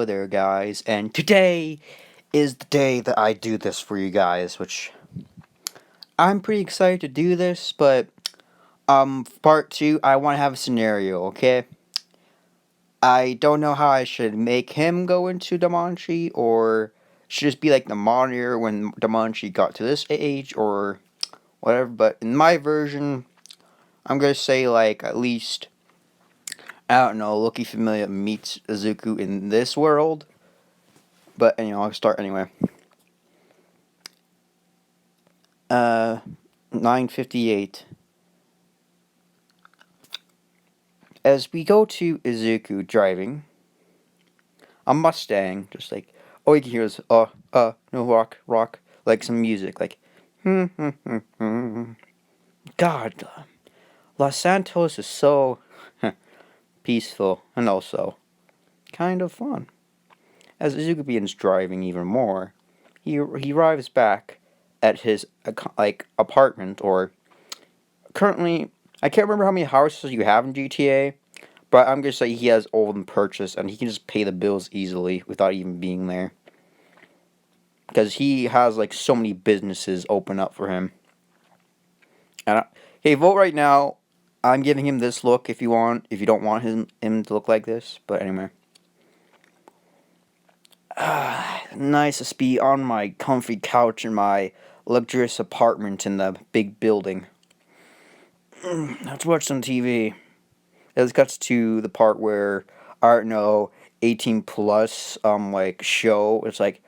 there, guys, and today is the day that I do this for you guys, which I'm pretty excited to do this, but, part two, I want to have a scenario, okay? I don't know how I should make him go into danmachi, or should just be like the monitor when danmachi got to this age, or whatever, but in my version, I'm gonna say, like, at least, I don't know, Loki Familia meets Izuku in this world. But anyway, I'll start anyway. 9:58. As we go to Izuku driving a Mustang, just like, all you can hear is no rock, like some music, like God, Los Santos is so peaceful and also kind of fun. As Izuku begins driving even more, he arrives back at his apartment, or currently, I can't remember how many houses you have in GTA, but I'm gonna say he has all of them purchased, and he can just pay the bills easily without even being there. Because he has, like, so many businesses open up for him. And hey, vote right now. I'm giving him this look if you want. If you don't want him to look like this, but anyway. Nice to be on my comfy couch in my luxurious apartment in the big building. Let's watch some TV. It cuts to the part where, I don't know, 18 plus, like, show. It's like,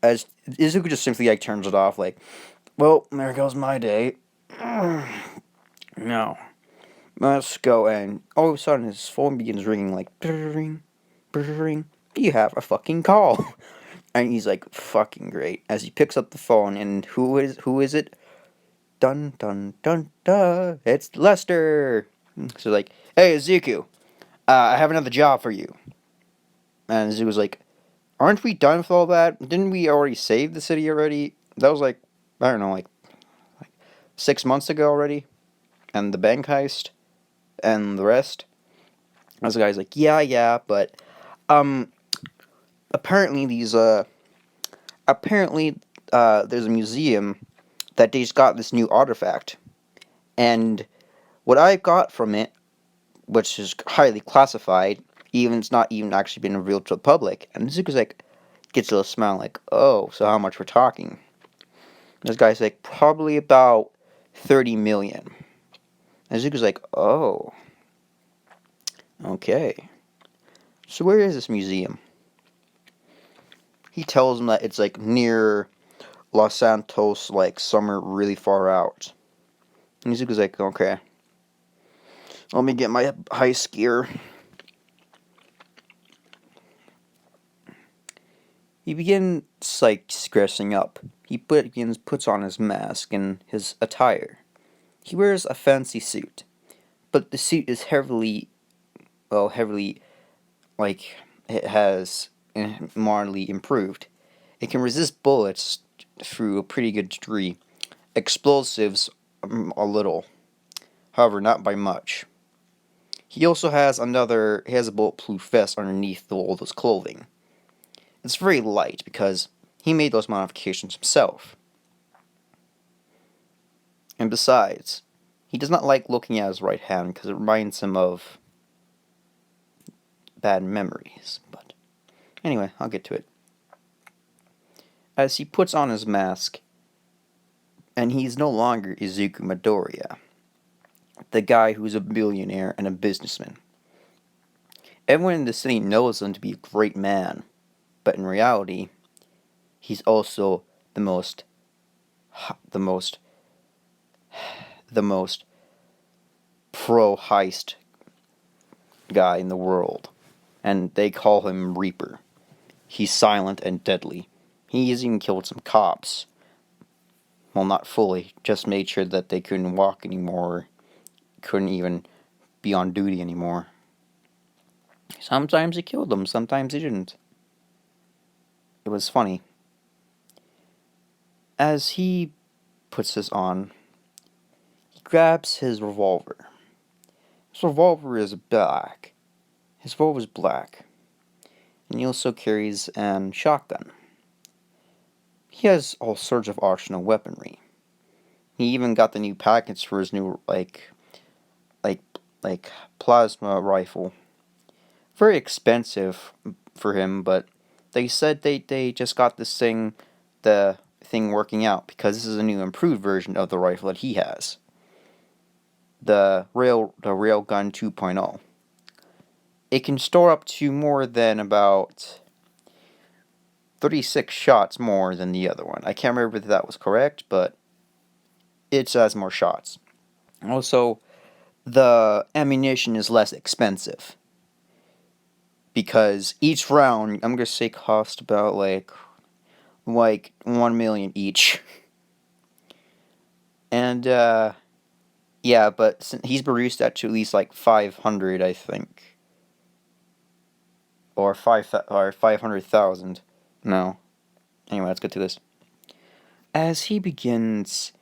as Izuku just simply, like, turns it off, like, well, there goes my day. No. Let's go, and all of a sudden his phone begins ringing, like, brrring, brrring. You have a fucking call. And he's like, fucking great. As he picks up the phone, and who is it? Dun dun dun dun. It's Lester. So, like, hey, Izuku, I have another job for you. And Izuku's like, aren't we done with all that? Didn't we already save the city already? That was like, I don't know, like 6 months ago already. And the bank heist and the rest. And the guy's like, yeah, but apparently there's a museum that they just got this new artifact. And what I got from it, which is highly classified, it's not even actually been revealed to the public. And Zuko's like, gets a little smile, like, oh, so how much we're talking? This guy's like, probably about 30 million. And Zuko's like, oh, okay. So where is this museum? He tells him that it's like near Los Santos, like somewhere really far out. And Zuko's like, okay. Let me get my heist gear. He begins, like, dressing up. He puts on his mask and his attire. He wears a fancy suit, but the suit is heavily, like, it has moderately improved. It can resist bullets through a pretty good degree. Explosives, a little. However, not by much. He also has a bulletproof vest underneath all of his clothing. It's very light because he made those modifications himself. And besides, he does not like looking at his right hand because it reminds him of bad memories. But anyway, I'll get to it. As he puts on his mask, and he's no longer Izuku Midoriya, the guy who's a billionaire and a businessman. Everyone in the city knows him to be a great man, but in reality, he's also the most pro heist guy in the world, and they call him Reaper. He's silent and deadly. He has even killed some cops. Well, not fully, just made sure that they couldn't walk anymore, couldn't even be on duty anymore. Sometimes he killed them, sometimes he didn't. It was funny. As he puts this on, he grabs his revolver. His revolver is black. and he also carries an shotgun. He has all sorts of arsenal weaponry. He even got the new package for his new like like plasma rifle. Very expensive for him, but they said they just got the thing working out because this is a new improved version of the rifle that he has. The Railgun 2.0. It can store up to more than about 36 shots more than the other one. I can't remember if that was correct, but it has more shots. Also, the ammunition is less expensive because each round, I'm gonna say, cost about like 1 million each. And yeah, but he's reduced that to at least like 500, I think, or 500,000. No. Anyway, let's get to this. As he begins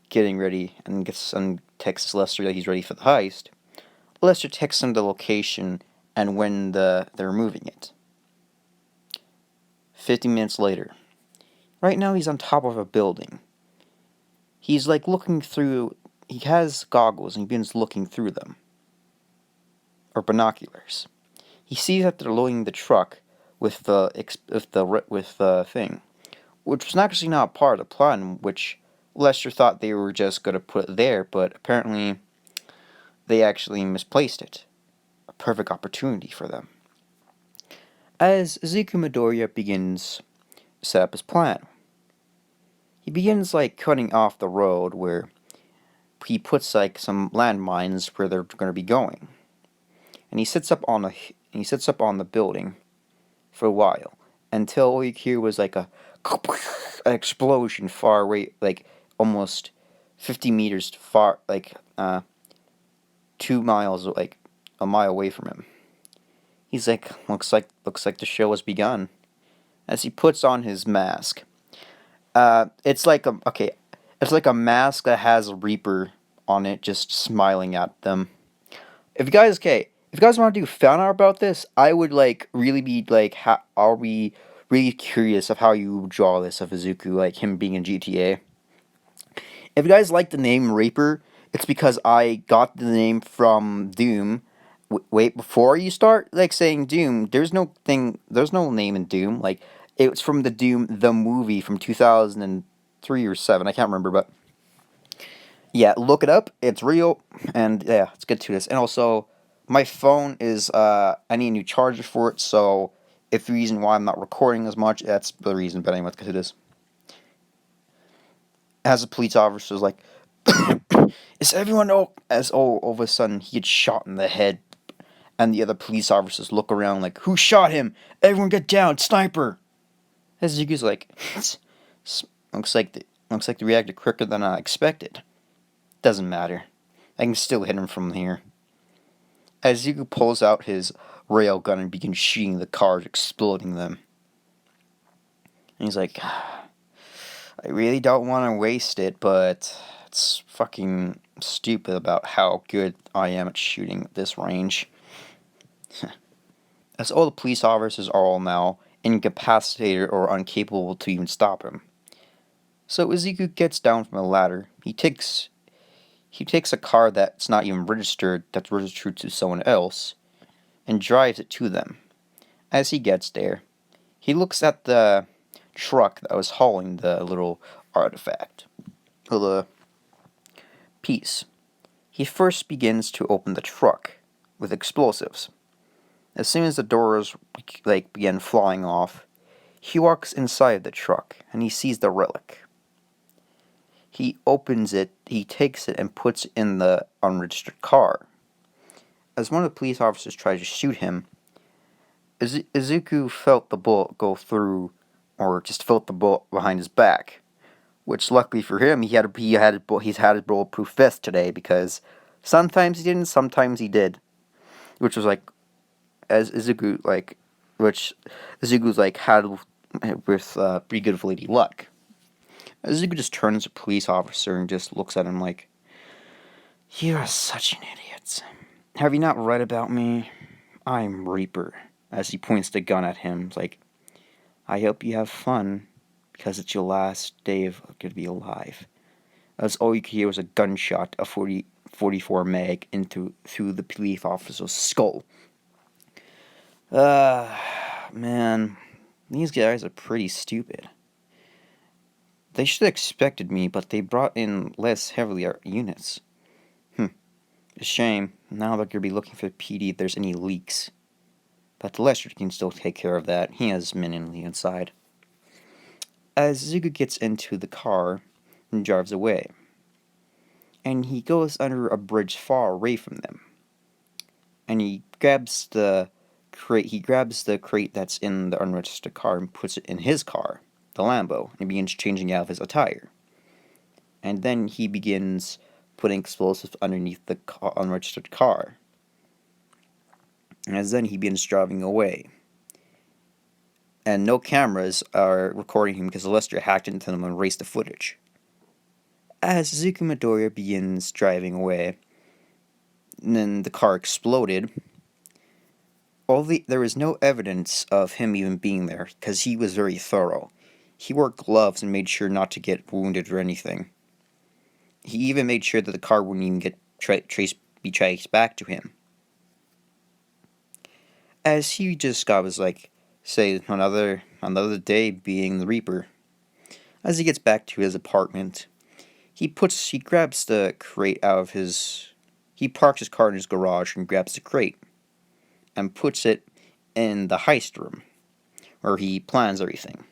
getting ready and texts Lester that he's ready for the heist, Lester texts him the location and when they're moving it. 50 minutes later. Right now he's on top of a building. He's like looking through. He has goggles and he begins looking through them, or binoculars. He sees that they're loading the truck with the thing, which was actually not part of the plan. Which Lester thought they were just gonna put it there, but apparently they actually misplaced it. A perfect opportunity for them. As Ezekiel Midoriya begins to set up his plan, he begins like cutting off the road where he puts like some landmines where they're going to be going, and he sits up on the building for a while until all you hear was like an explosion far away, like almost 50 meters far, like 2 miles, like a mile away from him. He's like, looks like the show has begun. As he puts on his mask, it's like a mask that has a Reaper on it, just smiling at them. If you guys want to do fan art about this, I would like really be like, are we really curious of how you draw this of Izuku, like him being in GTA. If you guys like the name Reaper, it's because I got the name from Doom. Wait, before you start like saying Doom, there's no name in Doom. Like it's from the Doom the movie from 2003 or 7. I can't remember, but yeah, look it up. It's real, and yeah, let's get to this. And also, my phone is I need a new charger for it. So if the reason why I'm not recording as much, that's the reason. But anyway, let's get to this. As a police officer is like, is everyone all of a sudden he gets shot in the head, and the other police officers look around like, who shot him? Everyone get down, sniper. As Zuko's like, looks like they reacted quicker than I expected. Doesn't matter. I can still hit him from here. As Zuko pulls out his railgun and begins shooting the cars, exploding them. And he's like, I really don't want to waste it, but it's fucking stupid about how good I am at shooting at this range. As all the police officers are all now incapacitated or incapable to even stop him. So Izuku gets down from the ladder. He takes a car that's not even registered, that's registered to someone else, and drives it to them. As he gets there, he looks at the truck that was hauling the little artifact, or the piece. He first begins to open the truck with explosives. As soon as the doors begin flying off, he walks inside the truck and he sees the relic. He opens it, he takes it and puts it in the unregistered car. As one of the police officers tries to shoot him, Izuku felt the bullet go through, or just felt the bullet behind his back. Which, luckily for him, he's had his bulletproof vest today, because sometimes he didn't, sometimes he did. Which was which Izuku's had with pretty good of lady luck. Izuku just turns to a police officer and just looks at him like, you are such an idiot. Have you not read about me? I'm Reaper. as he points the gun at him. It's like, I hope you have fun, because it's your last day of gonna be alive. As all you could hear was a gunshot, a 44 mag through the police officer's skull. Man, these guys are pretty stupid. They should have expected me, but they brought in less heavily units. A shame. Now they're gonna be looking for the PD if there's any leaks. But Lester can still take care of that. He has men in the inside. As Zuko gets into the car and drives away, and he goes under a bridge far away from them, and he grabs the crate. He grabs the crate that's in the unregistered car and puts it in his car, the Lambo, and begins changing out of his attire. And then he begins putting explosives underneath the unregistered car. And as then he begins driving away. And no cameras are recording him because Lester hacked into them and erased the footage. As Zuko Midoriya begins driving away, and then the car exploded, there was no evidence of him even being there because he was very thorough. He wore gloves and made sure not to get wounded or anything. He even made sure that the car wouldn't even get be traced back to him. As he just was like, say, another day being the Reaper. As he gets back to his apartment, he grabs the crate out of he parks his car in his garage and grabs the crate and puts it in the heist room where he plans everything.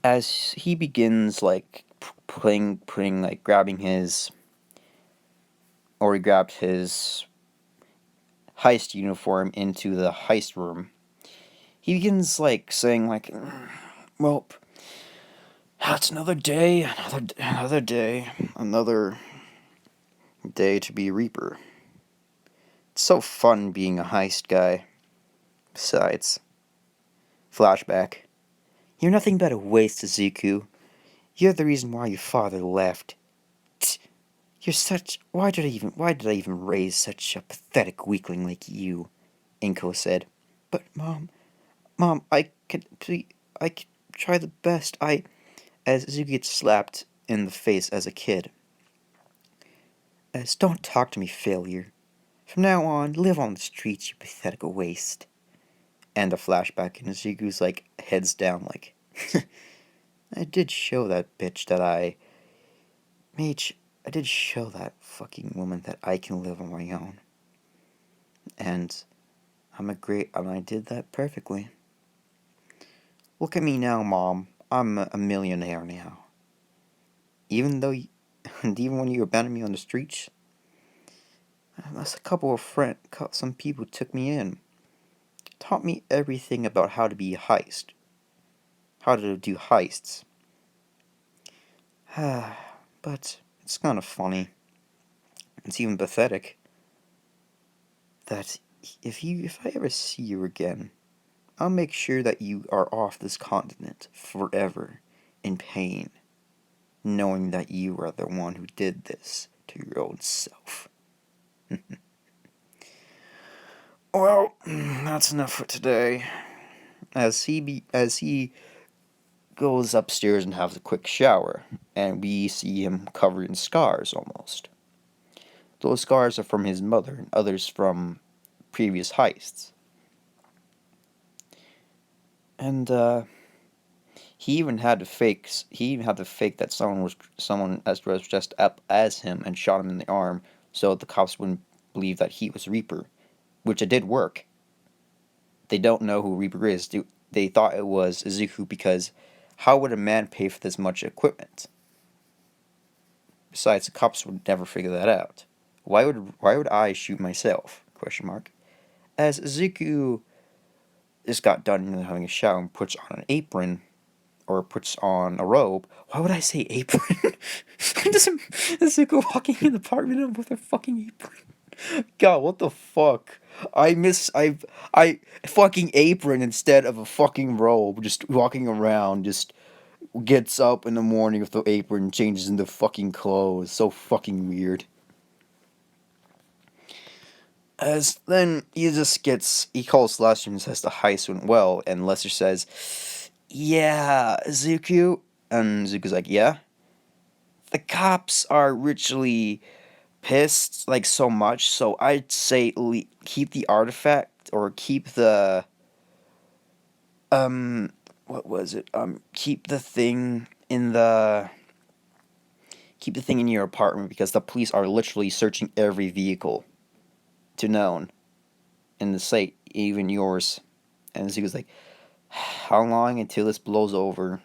As he begins grabbing his, or he grabbed his heist uniform into the heist room, he begins saying well, it's another day, another day to be Reaper. It's so fun being a heist guy. Besides, flashback. You're nothing but a waste, Zuko. You're the reason why your father left. You're such. Why did I even raise such a pathetic weakling like you? Inko said. But Mom, I can try the best. As Zuko gets slapped in the face as a kid. Don't talk to me, failure. From now on, live on the streets, you pathetic waste. And a flashback, and Zuko's heads down, I did show that bitch that I did show that fucking woman that I can live on my own. And I did that perfectly. Look at me now, Mom. I'm a millionaire now. Even when you abandoned me on the streets, some people took me in. Taught me everything about how to be how to do heists. But it's kind of funny. It's even pathetic that if I ever see you again, I'll make sure that you are off this continent forever in pain, knowing that you are the one who did this to your own self. Well, that's enough for today. As he goes upstairs and has a quick shower, and we see him covered in scars almost. Those scars are from his mother and others from previous heists. And he even had to fake that someone was dressed up as him and shot him in the arm so the cops wouldn't believe that he was Reaper, which it did work. They don't know who Reaper is. They thought it was Zuko because how would a man pay for this much equipment? Besides, the cops would never figure that out. Why would I shoot myself? ? As Zuko just got done having a shower and puts on an apron, or puts on a robe. Why would I say apron? Zuko walking in the apartment with a fucking apron. God, what the fuck? I fucking apron instead of a fucking robe. Just walking around, just gets up in the morning with the apron, changes into fucking clothes. So fucking weird. As then he calls Lester and says the heist went well, and Lester says, "Yeah, Zuko," and Zuko's like, "Yeah." The cops are richly pissed, like so much, so I'd say keep the artifact or keep the what was it? Keep the thing in your apartment because the police are literally searching every vehicle to known in the state, even yours. And Zuko's like, how long until this blows over?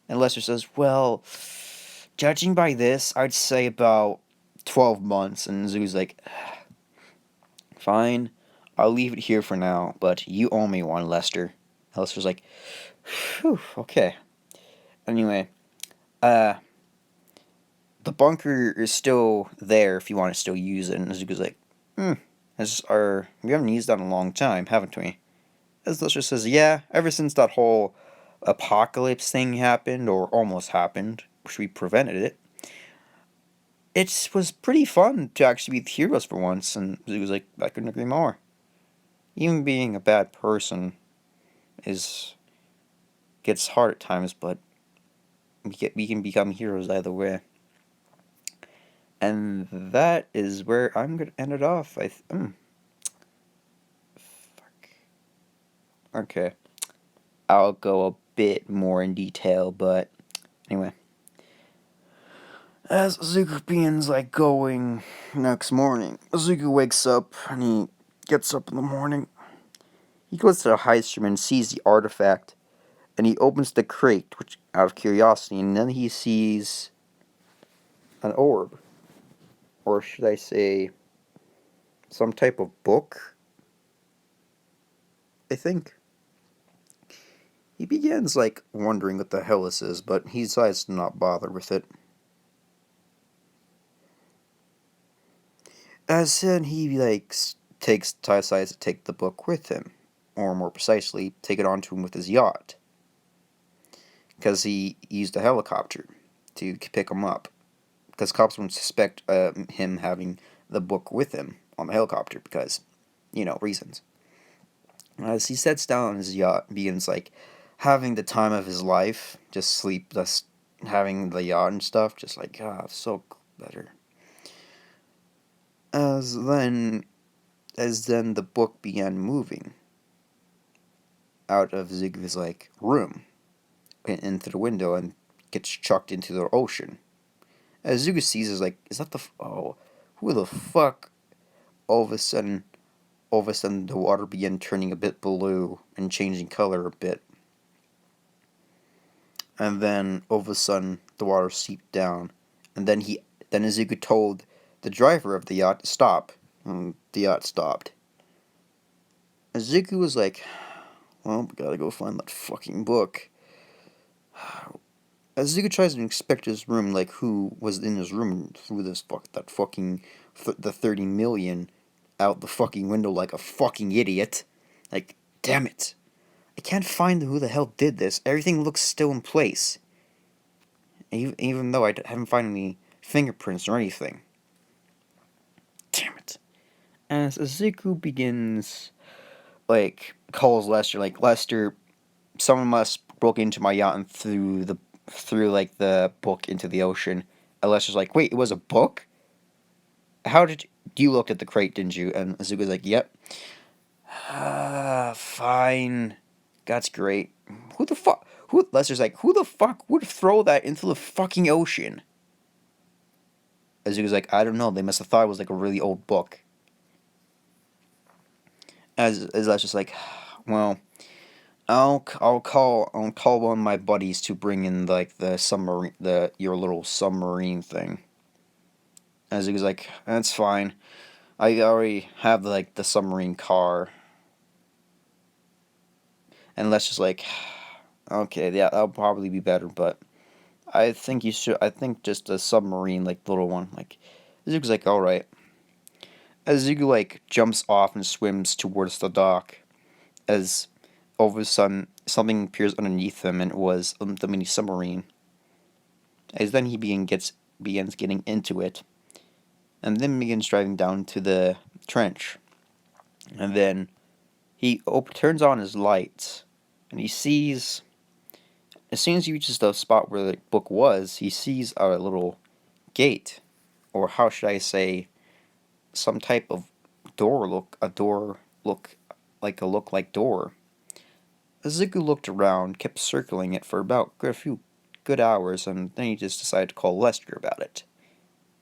And Lester says, well, judging by this, I'd say about 12 months. And Zuko's like, fine, I'll leave it here for now, but you owe me one, Lester. And Lester's like, phew, okay. Anyway, the bunker is still there if you want to still use it. And Zuko's like, we haven't used that in a long time, haven't we? As Lester says, yeah, ever since that whole apocalypse thing happened, or almost happened, which we prevented it. It was pretty fun to actually be the heroes for once, and Zuko's like, I couldn't agree more. Even being a bad person gets hard at times, but we can become heroes either way. And that is where I'm gonna end it off. Fuck. Okay. I'll go a bit more in detail, but anyway. As Zuko begins going next morning, Zuko wakes up and he gets up in the morning. He goes to the heist room and sees the artifact, and he opens the crate, which out of curiosity, and then he sees an orb, or should I say, some type of book. I think. He begins wondering what the hell this is, but he decides to not bother with it. As then he decides to take the book with him, or more precisely, take it onto him with his yacht, because he used a helicopter to pick him up, because cops won't suspect him having the book with him on the helicopter because, reasons. As he sets down on his yacht, begins having the time of his life, just sleepless, having the yacht and stuff, just so better. As then the book began moving out of Ziggy's room into the window and gets chucked into the ocean. As Zuko sees, is that who the fuck? All of a sudden, the water began turning a bit blue and changing color a bit. And then, all of a sudden, the water seeped down. And then Zuko told the driver of the yacht to stop. And the yacht stopped. And Zuko was like, well, we gotta go find that fucking book. As Zuko tries to inspect his room, who was in his room, threw the 30 million out the fucking window like a fucking idiot. Damn it. I can't find who the hell did this. Everything looks still in place. Even though I haven't found any fingerprints or anything. Damn it. As Zuko begins, calls Lester, Lester, someone must broke into my yacht and threw the book into the ocean. And Lester's like, wait, it was a book? How did you looked at the crate, didn't you? And Zuko's like, yep. Fine. That's great. Lester's like, who the fuck would throw that into the fucking ocean? Zuko's like, I don't know. They must have thought it was a really old book. As Lester's like, well, I'll call one of my buddies to bring in the submarine, your little submarine thing. As he was like, that's fine. I already have the submarine car. And Les just okay, yeah, that'll probably be better, but I think just a submarine little one. Zuko's all right. As Zuko jumps off and swims towards the dock, as all of a sudden something appears underneath him, and it was the mini submarine. As then he begins getting into it, and then begins driving down to the trench. And then he turns on his lights, and he sees, as soon as he reaches the spot where the book was, he sees a little gate, or how should I say, some type of door look like door. Izuku looked around, kept circling it for about a few good hours, and then he just decided to call Lester about it.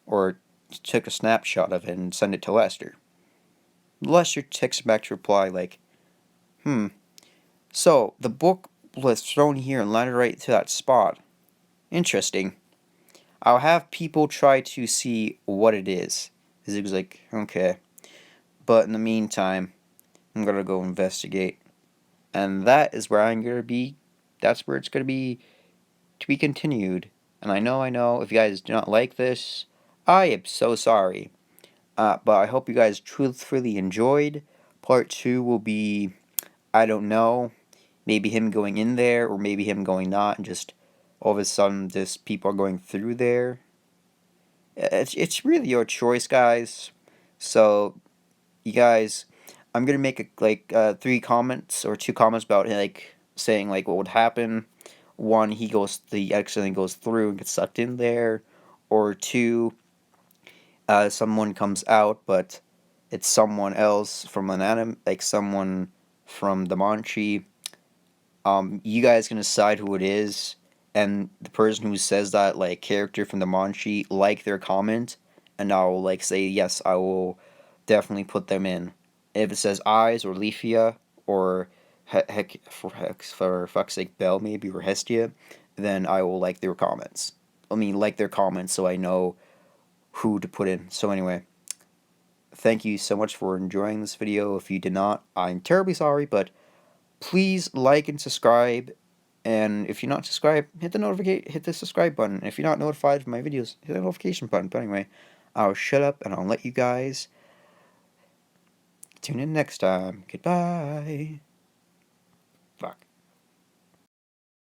Or took a snapshot of it and send it to Lester. Lester texts back to reply like, so the book was thrown here and landed right to that spot. Interesting. I'll have people try to see what it is. Izuku's like, okay. But in the meantime, I'm gonna go investigate. And that is where I'm gonna be. That's where it's gonna be to be continued. And I know, if you guys do not like this, I am so sorry. But I hope you guys truthfully enjoyed. Part 2 will be, I don't know, maybe him going in there, or maybe him going not, and just all of a sudden, just people are going through there. It's really your choice, guys. So, you guys, I'm gonna make three comments or two comments about like saying like what would happen. One, he accidentally goes through and gets sucked in there, or two, someone comes out, but it's someone else from an anime, like someone from danmachi. You guys can decide who it is, and the person who says that like character from danmachi, like their comment, and I'll like say yes, I will definitely put them in. If it says eyes or Leafia or for fuck's sake Bell maybe or Hestia, then I will like their comments. I mean like their comments so I know who to put in. So anyway, thank you so much for enjoying this video. If you did not, I'm terribly sorry, but please like and subscribe. And if you're not subscribed, hit the subscribe button. And if you're not notified of my videos, hit the notification button. But anyway, I'll shut up and I'll let you guys tune in next time. Goodbye.